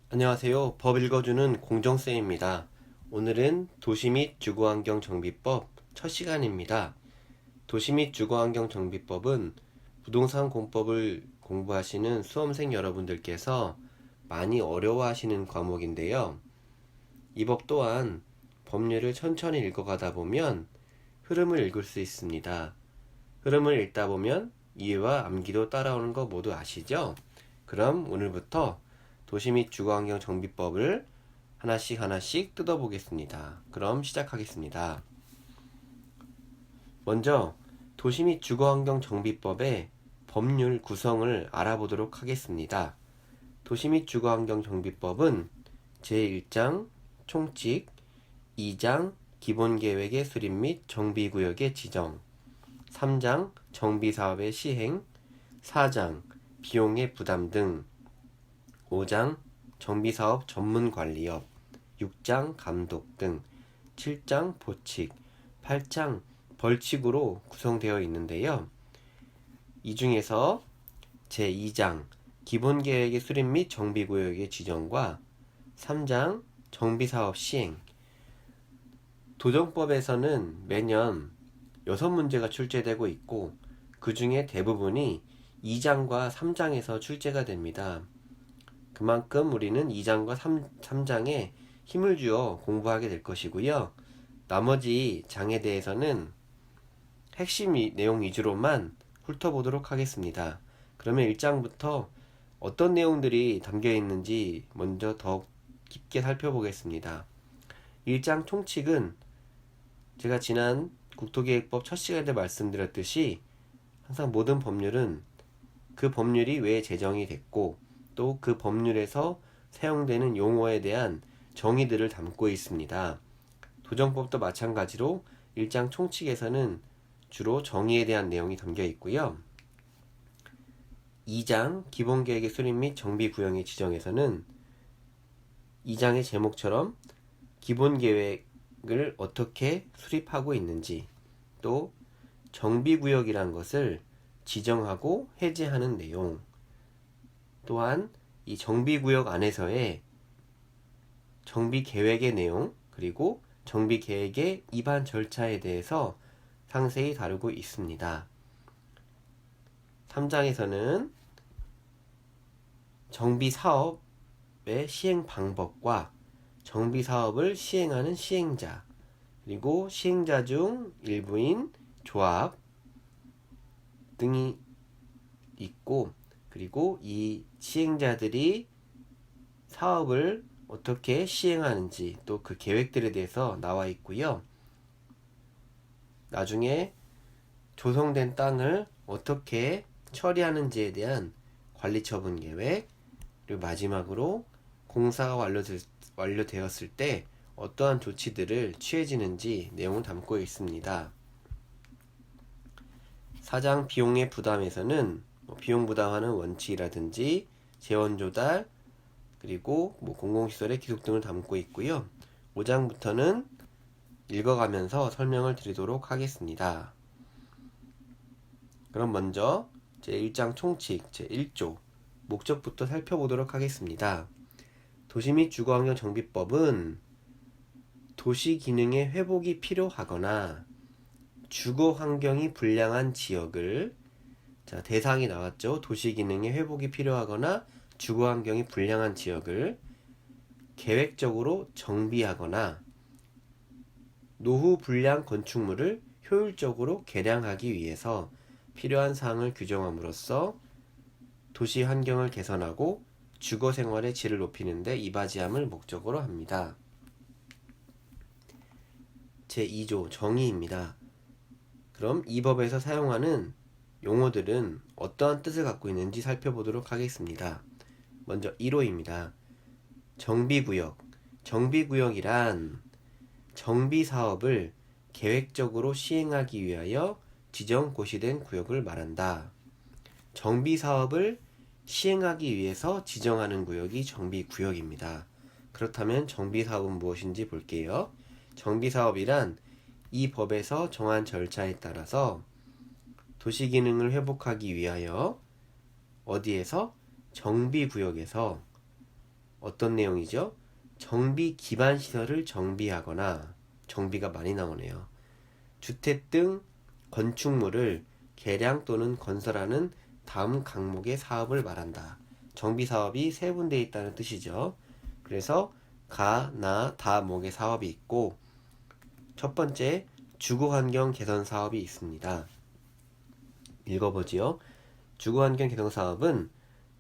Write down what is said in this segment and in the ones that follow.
안녕하세요. 법 읽어주는 공정쌤입니다. 오늘은 도시 및 주거환경 정비법 첫 시간입니다. 도시 및 주거환경 정비법은 부동산 공법을 공부하시는 수험생 여러분들께서 많이 어려워하시는 과목인데요. 이 법 또한 법률을 천천히 읽어가다 보면 흐름을 읽을 수 있습니다. 흐름을 읽다 보면 이해와 암기도 따라오는 거 모두 아시죠? 그럼 오늘부터 도시 및 주거환경 정비법을 하나씩 뜯어보겠습니다. 그럼 시작하겠습니다. 먼저 도시 및 주거환경 정비법의 법률 구성을 알아보도록 하겠습니다. 도시 및 주거환경 정비법은 제1장 총칙, 2장 기본계획의 수립 및 정비구역의 지정, 3장 정비사업의 시행, 4장 비용의 부담 등, 5장 정비사업 전문관리업, 6장 감독 등 7장 보칙, 8장 벌칙으로 구성되어 있는데요. 이 중에서 제2장 기본계획의 수립 및 정비구역의 지정과 3장 정비사업 시행, 도정법에서는 매년 6문제가 출제되고 있고 그 중에 대부분이 2장과 3장에서 출제가 됩니다. 그만큼 우리는 2장과 3장에 힘을 주어 공부하게 될 것이고요. 나머지 장에 대해서는 핵심 내용 위주로만 훑어보도록 하겠습니다. 그러면 1장부터 어떤 내용들이 담겨 있는지 먼저 더 깊게 살펴보겠습니다. 1장 총칙은 제가 지난 국토계획법 첫 시간에 말씀드렸듯이 항상 모든 법률은 그 법률이 왜 제정이 됐고 또 그 법률에서 사용되는 용어에 대한 정의들을 담고 있습니다. 도정법도 마찬가지로 1장 총칙에서는 주로 정의에 대한 내용이 담겨 있고요. 2장 기본계획의 수립 및 정비구역의 지정에서는 2장의 제목처럼 기본계획을 어떻게 수립하고 있는지, 또 정비구역이란 것을 지정하고 해제하는 내용, 또한 이 정비구역 안에서의 정비계획의 내용, 그리고 정비계획의 입안 절차에 대해서 상세히 다루고 있습니다. 3장에서는 정비사업의 시행 방법과 정비사업을 시행하는 시행자, 그리고 시행자 중 일부인 조합 등이 있고, 그리고 이 시행자들이 사업을 어떻게 시행하는지 또 그 계획들에 대해서 나와 있고요. 나중에 조성된 땅을 어떻게 처리하는지에 대한 관리처분 계획, 그리고 마지막으로 공사가 완료되었을 때 어떠한 조치들을 취해지는지 내용을 담고 있습니다. 4장 비용의 부담에서는 비용 부담하는 원칙이라든지 재원 조달, 그리고 공공시설의 기록 등을 담고 있고요. 5장부터는 읽어가면서 설명을 드리도록 하겠습니다. 그럼 먼저 제1장 총칙 제1조 목적부터 살펴보도록 하겠습니다. 도시 및 주거환경 정비법은 도시 기능의 회복이 필요하거나 주거 환경이 불량한 지역을, 대상이 나왔죠. 도시 기능의 회복이 필요하거나 주거 환경이 불량한 지역을 계획적으로 정비하거나 노후 불량 건축물을 효율적으로 개량하기 위해서 필요한 사항을 규정함으로써 도시 환경을 개선하고 주거 생활의 질을 높이는 데 이바지함을 목적으로 합니다. 제2조 정의입니다. 그럼 이 법에서 사용하는 용어들은 어떠한 뜻을 갖고 있는지 살펴보도록 하겠습니다. 먼저 1호입니다. 정비구역. 정비구역이란 정비사업을 계획적으로 시행하기 위하여 지정 고시된 구역을 말한다. 정비사업을 시행하기 위해서 지정하는 구역이 정비구역입니다. 그렇다면 정비사업은 무엇인지 볼게요. 정비사업이란 이 법에서 정한 절차에 따라서 도시 기능을 회복하기 위하여 어디에서? 정비구역에서 어떤 내용이죠? 정비 기반 시설을 정비하거나, 정비가 많이 나오네요. 주택 등 건축물을 개량 또는 건설하는 다음 항목의 사업을 말한다. 정비 사업이 세분되어 있다는 뜻이죠. 그래서 가, 나, 다 목의 사업이 있고, 첫 번째 주거환경 개선 사업이 있습니다. 읽어보지요. 주거환경 개선 사업은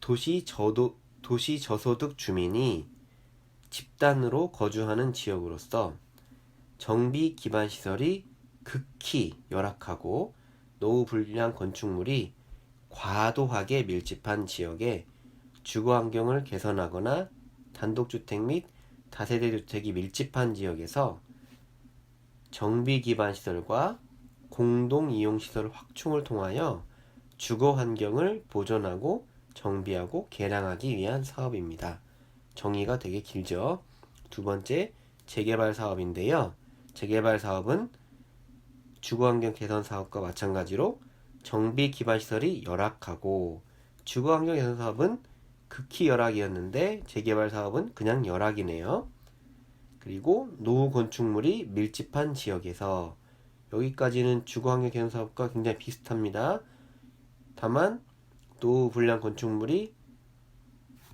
도시 저소득 주민이 집단으로 거주하는 지역으로서 정비 기반 시설이 극히 열악하고 노후 불량 건축물이 과도하게 밀집한 지역에 주거 환경을 개선하거나 단독주택 및 다세대 주택이 밀집한 지역에서 정비 기반 시설과 공동 이용 시설 확충을 통하여 주거 환경을 보존하고 정비하고 개량하기 위한 사업입니다. 정의가 되게 길죠. 두 번째, 재개발 사업인데요. 재개발 사업은 주거환경 개선 사업과 마찬가지로 정비 기반 시설이 열악하고, 주거환경 개선 사업은 극히 열악이었는데 재개발 사업은 그냥 열악이네요. 그리고 노후 건축물이 밀집한 지역에서, 여기까지는 주거환경 개선 사업과 굉장히 비슷합니다. 다만 노후 불량 건축물이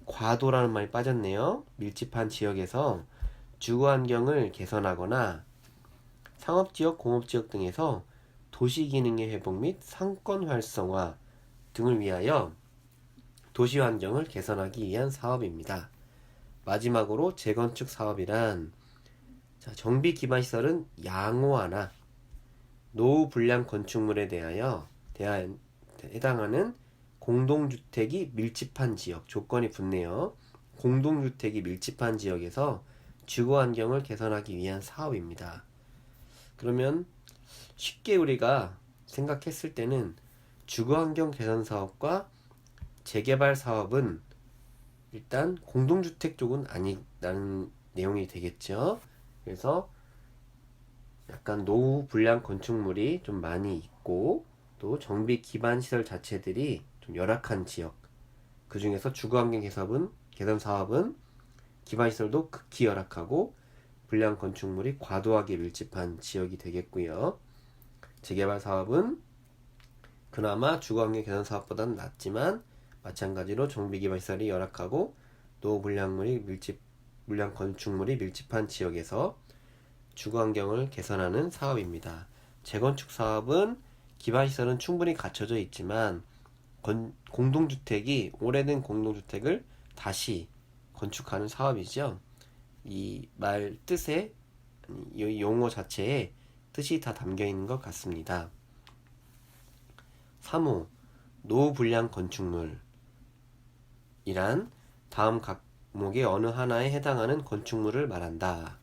과도라는 말이 빠졌네요. 밀집한 지역에서 주거환경을 개선하거나 상업지역, 공업지역 등에서 도시기능의 회복 및 상권 활성화 등을 위하여 도시환경을 개선하기 위한 사업입니다. 마지막으로 재건축 사업이란, 정비 기반 시설은 양호하나 노후 불량 건축물에 대하여 해당하는 공동주택이 밀집한 지역, 조건이 붙네요. 공동주택이 밀집한 지역에서 주거환경을 개선하기 위한 사업입니다. 그러면 쉽게 우리가 생각했을 때는 주거환경 개선 사업과 재개발 사업은 일단 공동주택 쪽은 아니라는 내용이 되겠죠. 그래서 약간 노후 불량 건축물이 좀 많이 있고, 또 정비 기반 시설 자체들이 좀 열악한 지역, 그 중에서 주거환경 개선 사업은 기반 시설도 극히 열악하고 불량 건축물이 과도하게 밀집한 지역이 되겠고요. 재개발 사업은 그나마 주거환경 개선 사업보다는 낫지만 마찬가지로 정비 기반 시설이 열악하고 노후 불량 건축물이 밀집한 지역에서 주거환경을 개선하는 사업입니다. 재건축 사업은 기반 시설은 충분히 갖춰져 있지만 오래된 공동주택을 다시 건축하는 사업이죠. 이 말 뜻에, 이 용어 자체에 뜻이 다 담겨 있는 것 같습니다. 3호 노후 불량 건축물이란 다음 각목의 어느 하나에 해당하는 건축물을 말한다.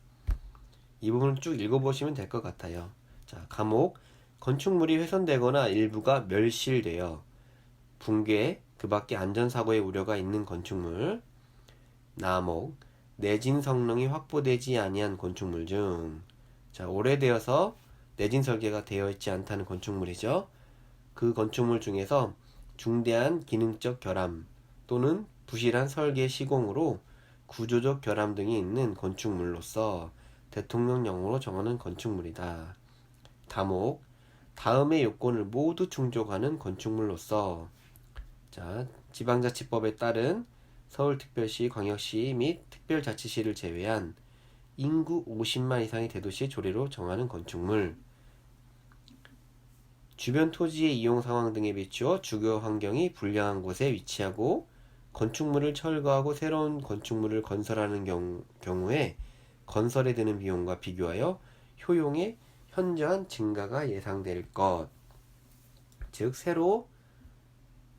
이 부분을 쭉 읽어보시면 될 것 같아요. 자, 감옥, 건축물이 훼손되거나 일부가 멸실되어 붕괴, 그 밖에 안전사고의 우려가 있는 건축물. 나목, 내진 성능이 확보되지 아니한 건축물 중, 오래되어서 내진 설계가 되어 있지 않다는 건축물이죠. 그 건축물 중에서 중대한 기능적 결함 또는 부실한 설계 시공으로 구조적 결함 등이 있는 건축물로서 대통령령으로 정하는 건축물이다. 다목, 다음의 요건을 모두 충족하는 건축물로서, 지방자치법에 따른 서울특별시, 광역시 및 특별자치시를 제외한 인구 50만 이상의 대도시 조례로 정하는 건축물, 주변 토지의 이용 상황 등에 비추어 주거 환경이 불량한 곳에 위치하고 건축물을 철거하고 새로운 건축물을 건설하는 경우에 건설에 드는 비용과 비교하여 효용의 현저한 증가가 예상될 것. 즉, 새로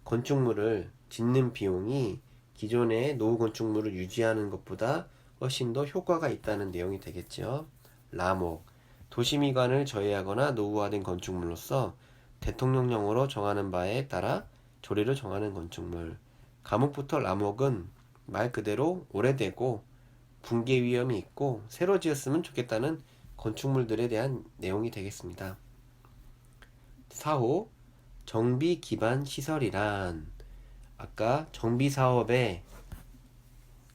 건축물을 짓는 비용이 기존의 노후 건축물을 유지하는 것보다 훨씬 더 효과가 있다는 내용이 되겠죠. 라목, 도시미관을 저해하거나 노후화된 건축물로서 대통령령으로 정하는 바에 따라 조례를 정하는 건축물. 감옥부터 라목은 말 그대로 오래되고 붕괴 위험이 있고 새로 지었으면 좋겠다는 건축물들에 대한 내용이 되겠습니다. 4호, 정비 기반 시설이란, 아까 정비 사업에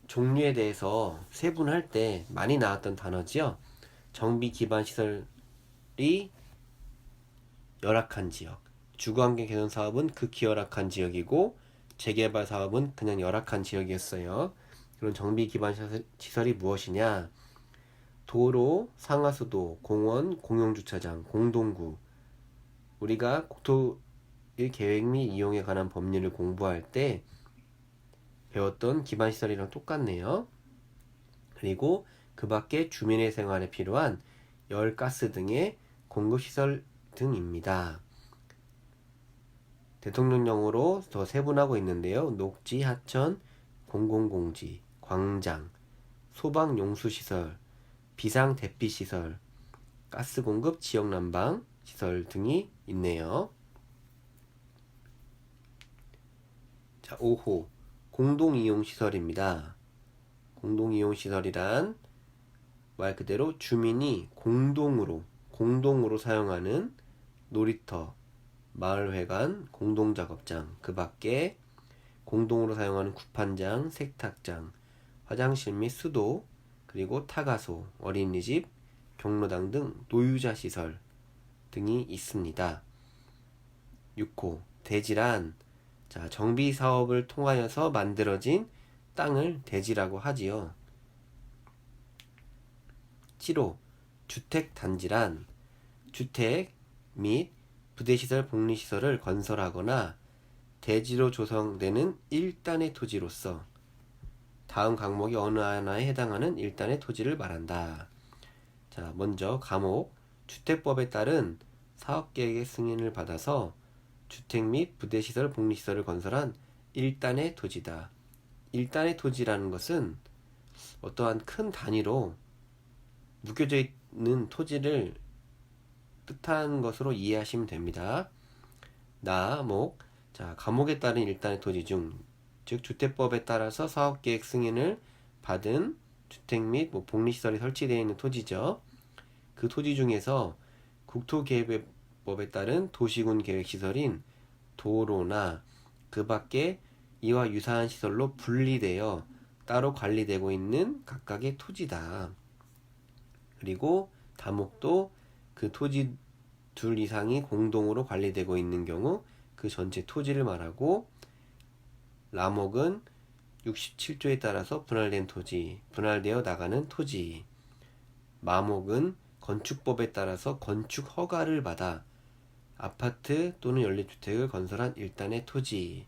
종류에 대해서 세분할 때 많이 나왔던 단어지요. 정비 기반 시설이 열악한 지역, 주거환경 개선 사업은 극히 열악한 지역이고 재개발 사업은 그냥 열악한 지역이었어요. 그럼 정비 기반 시설이 무엇이냐? 도로, 상하수도, 공원, 공용주차장, 공동구. 우리가 국토일 계획 및 이용에 관한 법률을 공부할 때 배웠던 기반시설이랑 똑같네요. 그리고 그 밖에 주민의 생활에 필요한 열, 가스 등의 공급시설 등입니다. 대통령령으로 더 세분하고 있는데요. 녹지, 하천, 공공공지, 광장, 소방용수시설, 비상대피시설, 가스공급 지역난방 시설 등이 있네요. 자, 5호 공동이용시설입니다. 공동이용시설이란 말 그대로 주민이 공동으로 사용하는 놀이터, 마을회관, 공동작업장, 그 밖에 공동으로 사용하는 구판장, 세탁장, 화장실 및 수도, 그리고 타가소, 어린이집, 경로당 등 노유자 시설 등이 있습니다. 6호 대지란 정비 사업을 통하여서 만들어진 땅을 대지라고 하지요. 7호 주택단지란 주택 및 부대시설, 복리시설을 건설하거나 대지로 조성되는 일단의 토지로서 다음 항목이 어느 하나에 해당하는 일단의 토지를 말한다. 자, 먼저 과목 주택법에 따른 사업계획의 승인을 받아서 주택 및 부대시설, 복리시설을 건설한 일단의 토지다. 일단의 토지라는 것은 어떠한 큰 단위로 묶여져 있는 토지를 뜻한 것으로 이해하시면 됩니다. 과목에 따른 일단의 토지 중, 즉 주택법에 따라서 사업계획 승인을 받은 주택 및 복리시설이 설치되어 있는 토지죠. 그 토지 중에서 국토계획법에 따른 도시군 계획시설인 도로나 그 밖에 이와 유사한 시설로 분리되어 따로 관리되고 있는 각각의 토지다. 그리고 다목도 그 토지 둘 이상이 공동으로 관리되고 있는 경우 그 전체 토지를 말하고, 라목은 67조에 따라서 분할된 토지, 분할되어 나가는 토지, 마목은 건축법에 따라서 건축 허가를 받아 아파트 또는 연립주택을 건설한 일단의 토지,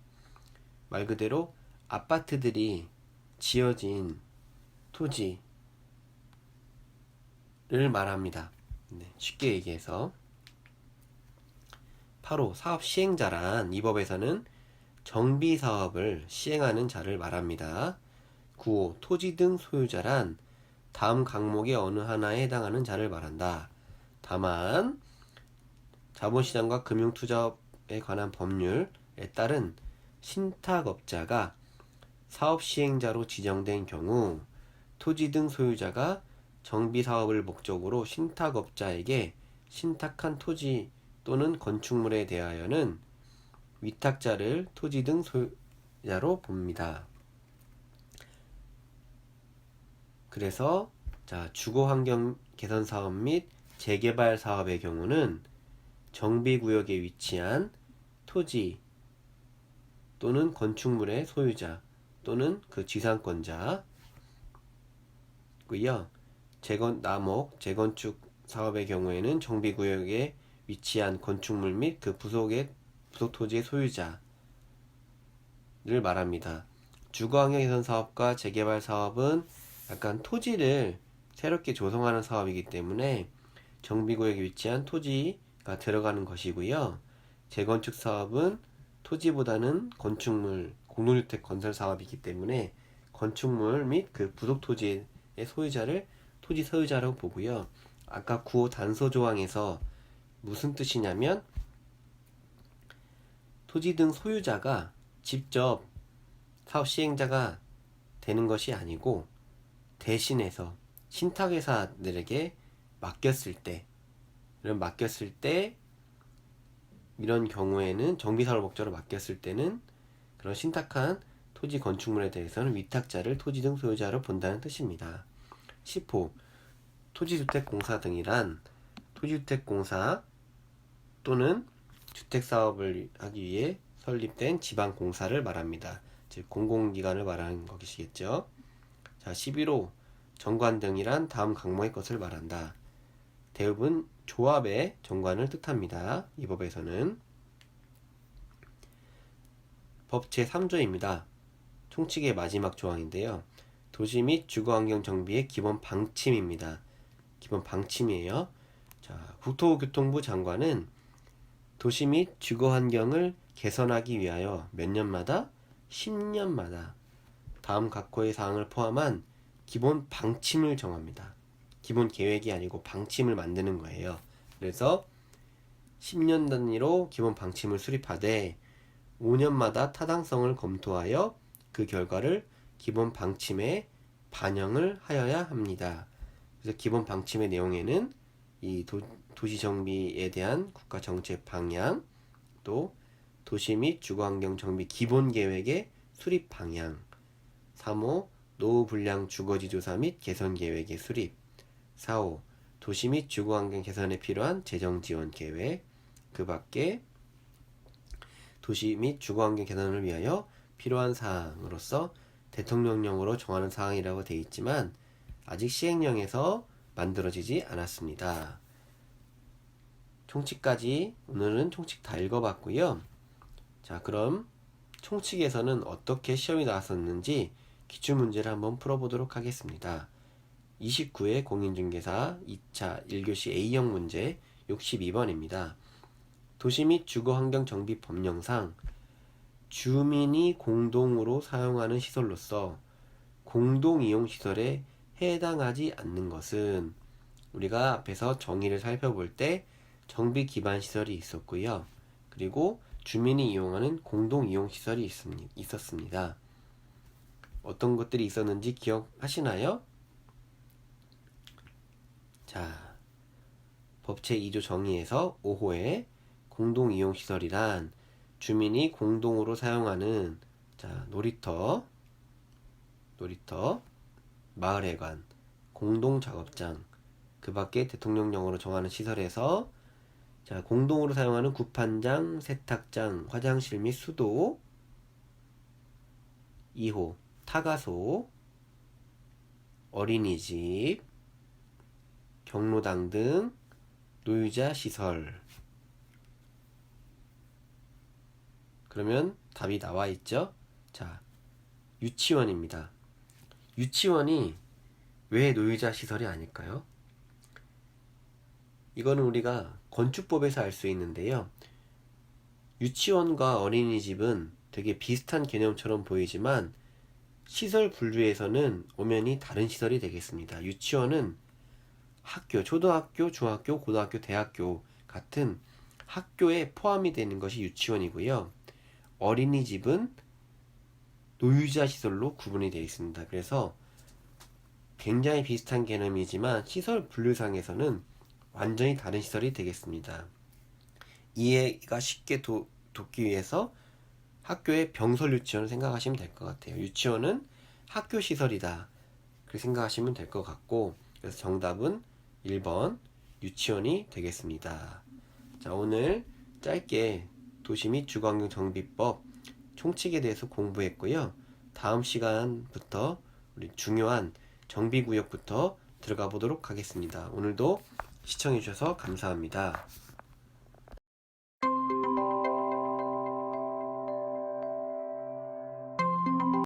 말 그대로 아파트들이 지어진 토지를 말합니다. 쉽게 얘기해서 8호 사업 시행자란 이 법에서는 정비 사업을 시행하는 자를 말합니다. 9호 토지 등 소유자란 다음 항목의 어느 하나에 해당하는 자를 말한다. 다만 자본시장과 금융투자에 관한 법률에 따른 신탁업자가 사업 시행자로 지정된 경우 토지 등 소유자가 정비 사업을 목적으로 신탁업자에게 신탁한 토지 또는 건축물에 대하여는 위탁자를 토지 등 소유자로 봅니다. 그래서 주거환경 개선 사업 및 재개발 사업의 경우는 정비구역에 위치한 토지 또는 건축물의 소유자 또는 그 지상권자고요. 재건축 사업의 경우에는 정비구역에 위치한 건축물 및 그 부속 토지의 소유자를 말합니다. 주거환경 개선 사업과 재개발 사업은 약간 토지를 새롭게 조성하는 사업이기 때문에 정비구역에 위치한 토지가 들어가는 것이고요. 재건축 사업은 토지보다는 건축물, 공동주택 건설 사업이기 때문에 건축물 및 그 부속 토지의 소유자를 토지 소유자라고 보고요. 아까 9호 단서 조항에서 무슨 뜻이냐면 토지 등 소유자가 직접 사업 시행자가 되는 것이 아니고 대신해서 신탁회사들에게 맡겼을 때 이런 경우에는 정비사업 목적으로 맡겼을 때는 그런 신탁한 토지 건축물에 대해서는 위탁자를 토지 등 소유자로 본다는 뜻입니다. 10호 토지주택공사 등이란 토지주택공사 또는 주택사업을 하기 위해 설립된 지방공사를 말합니다. 즉 공공기관을 말하는 것이겠죠. 자, 11호 정관 등이란 다음 각목의 것을 말한다. 대부분 조합의 정관을 뜻합니다. 이 법에서는 법 제3조입니다. 총칙의 마지막 조항인데요. 도시 및 주거환경 정비의 기본 방침입니다. 기본 방침이에요. 자, 국토교통부 장관은 도시 및 주거환경을 개선하기 위하여 몇 년마다? 10년마다 다음 각호의 사항을 포함한 기본 방침을 정합니다. 기본 계획이 아니고 방침을 만드는 거예요. 그래서 10년 단위로 기본 방침을 수립하되 5년마다 타당성을 검토하여 그 결과를 기본 방침에 반영을 하여야 합니다. 그래서 기본 방침의 내용에는 이 도시 정비에 대한 국가 정책 방향, 또 도시 및 주거환경 정비 기본 계획의 수립 방향, 3호 노후 불량 주거지 조사 및 개선 계획의 수립, 4호 도시 및 주거환경 개선에 필요한 재정 지원 계획, 그 밖에 도시 및 주거환경 개선을 위하여 필요한 사항으로서 대통령령으로 정하는 사항이라고 되어 있지만 아직 시행령에서 만들어지지 않았습니다. 총칙까지 오늘은 총칙 다 읽어봤고요. 자, 그럼 총칙에서는 어떻게 시험이 나왔었는지 기출문제를 한번 풀어보도록 하겠습니다. 29회 공인중개사 2차 1교시 A형 문제 62번입니다. 도시 및 주거환경 정비 법령상 주민이 공동으로 사용하는 시설로서 공동이용시설에 해당하지 않는 것은, 우리가 앞에서 정의를 살펴볼 때 정비 기반 시설이 있었고요. 그리고 주민이 이용하는 공동이용시설이 있었습니다. 어떤 것들이 있었는지 기억하시나요? 자, 법 제2조 정의에서 5호에 공동이용시설이란 주민이 공동으로 사용하는 놀이터, 마을회관, 공동작업장, 그 밖에 대통령령으로 정하는 시설에서 공동으로 사용하는 구판장, 세탁장, 화장실 및 수도, 2호 타가소, 어린이집, 경로당 등 노유자 시설. 그러면 답이 나와 있죠? 자, 유치원입니다. 유치원이 왜 노유자 시설이 아닐까요? 이거는 우리가 건축법에서 알 수 있는데요. 유치원과 어린이집은 되게 비슷한 개념처럼 보이지만 시설 분류에서는 엄연히 다른 시설이 되겠습니다. 유치원은 학교, 초등학교, 중학교, 고등학교, 대학교 같은 학교에 포함이 되는 것이 유치원이고요. 어린이집은 노유자 시설로 구분이 되어 있습니다. 그래서 굉장히 비슷한 개념이지만 시설 분류상에서는 완전히 다른 시설이 되겠습니다. 이해가 쉽게 돕기 위해서 학교의 병설 유치원을 생각하시면 될 것 같아요. 유치원은 학교 시설이다, 그렇게 생각하시면 될 것 같고, 그래서 정답은 1번 유치원이 되겠습니다. 자, 오늘 짧게 도시 및 주거환경 정비법 총칙에 대해서 공부했고요. 다음 시간부터 우리 중요한 정비구역부터 들어가 보도록 하겠습니다. 오늘도 시청해 주셔서 감사합니다.